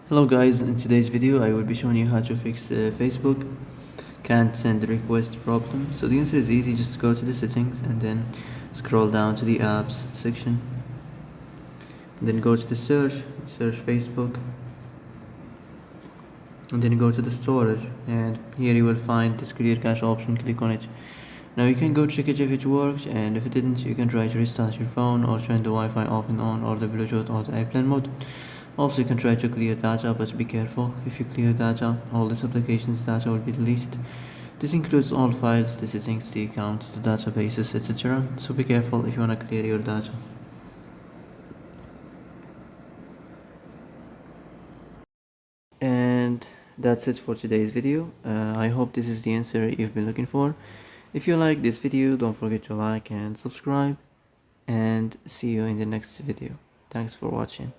Hello guys, in today's video I will be showing you how to fix Facebook can't send request problem. So the answer is easy, just go to the settings and then scroll down to the apps section, and then go to the search Facebook, and then go to the storage, and here you will find this clear cache option. Click on it. Now you can go check it if it works, and if it didn't you can try to restart your phone or turn the Wi-Fi off and on, or the Bluetooth or the airplane mode. Also you can try to clear data, but be careful. If you clear data, all this application's data will be deleted. This includes all files, the settings, the accounts, the databases, etc. So be careful if you want to clear your data. And that's it for today's video. I hope this is the answer you've been looking for. If you like this video, don't forget to like and subscribe, and see you in the next video. Thanks for watching.